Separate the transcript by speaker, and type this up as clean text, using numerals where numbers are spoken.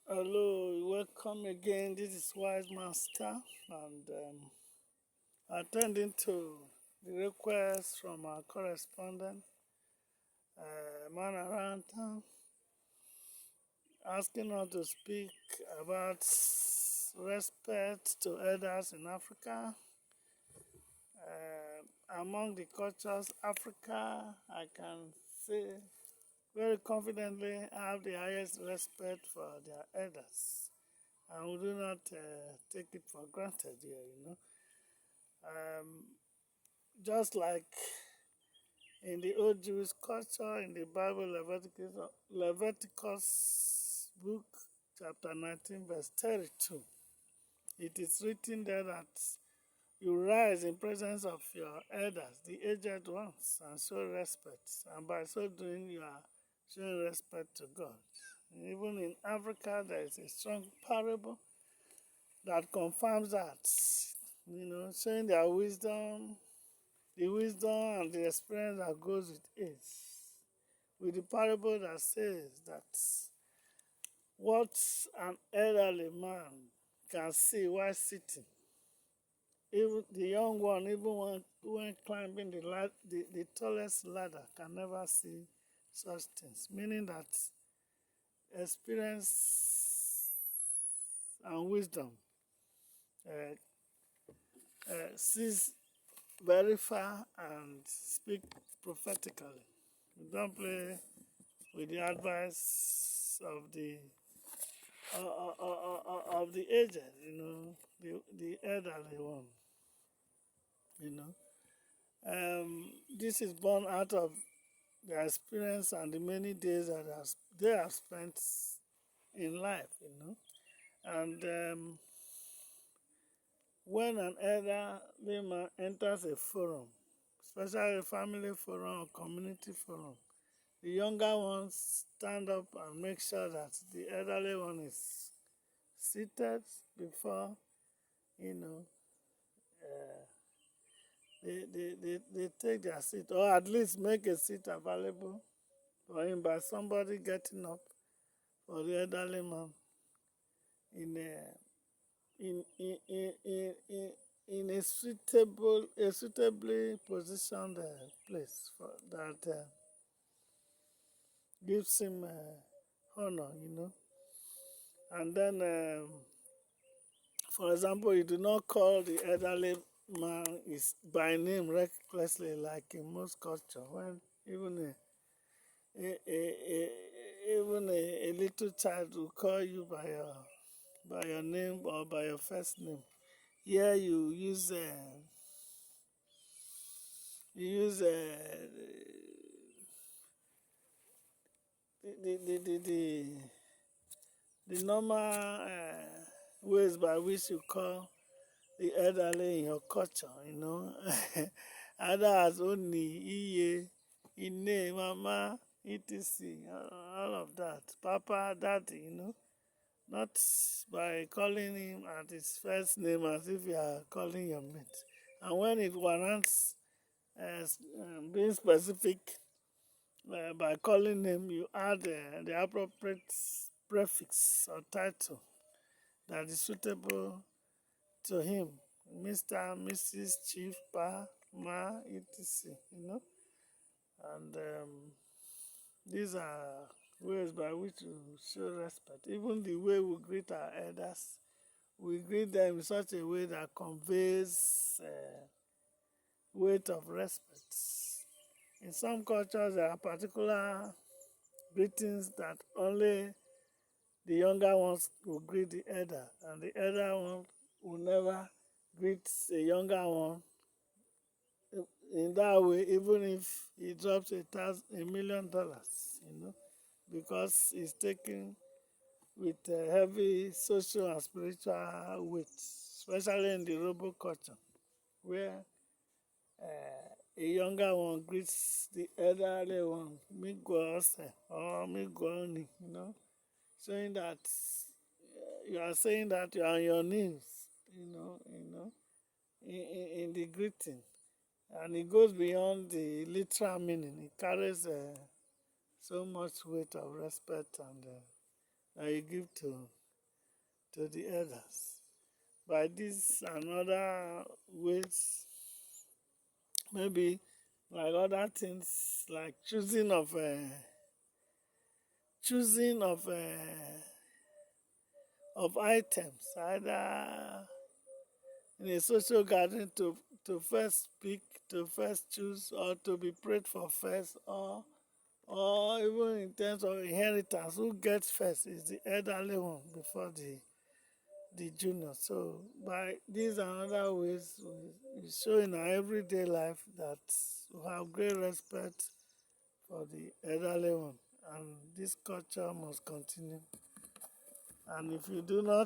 Speaker 1: Hello, welcome again. This is Wise Master, and attending to the request from our correspondent, man around town, asking us to speak about respect to elders in Africa. Among the cultures, Africa, I can say very confidently have the highest respect for their elders. And we do not take it for granted here. Just like in the old Jewish culture, in the Bible, Leviticus book, chapter 19, verse 32, it is written there that you rise in presence of your elders, the aged ones, and show respect. And by so doing, you are showing respect to God. Even in Africa, there is a strong parable that confirms that, showing their wisdom, the wisdom and the experience that goes with age. With the parable that says that what an elderly man can see while sitting, even the young one, even when climbing the tallest ladder, can never see such things. Meaning that experience and wisdom uh, sees very far and speak prophetically. We don't play with the advice of the aged, the elderly one. You know, this is born out of their experience and the many days that they have spent in life. And when an elderly man enters a forum, especially a family forum or community forum, the younger ones stand up and make sure that the elderly one is seated before, you know, they take their seat, or at least make a seat available for him by somebody getting up for the elderly man in a in a suitably positioned place that gives him honor. And then, for example, you do not call the elderly man is by name recklessly like in most culture. When even a little child will call you by your name or by your first name. Here you use the normal ways by which you call the elderly in your culture. Either as Oni, Iye, Ine, Mama, etc. All of that. Papa, Daddy. Not by calling him at his first name as if you are calling your mate. And when it warrants being specific by calling him, you add the appropriate prefix or title that is suitable to him. Mr., Mrs., Chief, Pa, Ma, etc. And these are ways by which we show respect. Even the way we greet our elders, we greet them in such a way that conveys weight of respect. In some cultures, there are particular greetings that only the younger ones will greet the elder, and the elder one will never greet the younger one in that way, even if he drops $1 million, because he's taken with a heavy social and spiritual weight, especially in the Robo culture, where a younger one greets the elderly one, Miguelse or Miguoni, saying that you are saying that you are on your knees, in the greeting. And it goes beyond the literal meaning. It carries so much weight of respect and that you give to the elders. By this and other ways, maybe like other things like choosing of items, either in a social gathering to first speak, to first choose, or to be prayed for first, or even in terms of inheritance, who gets first is the elderly one before the junior. So by these and other ways, we show in our everyday life that we have great respect for the elderly one, and this culture must continue. And if you do not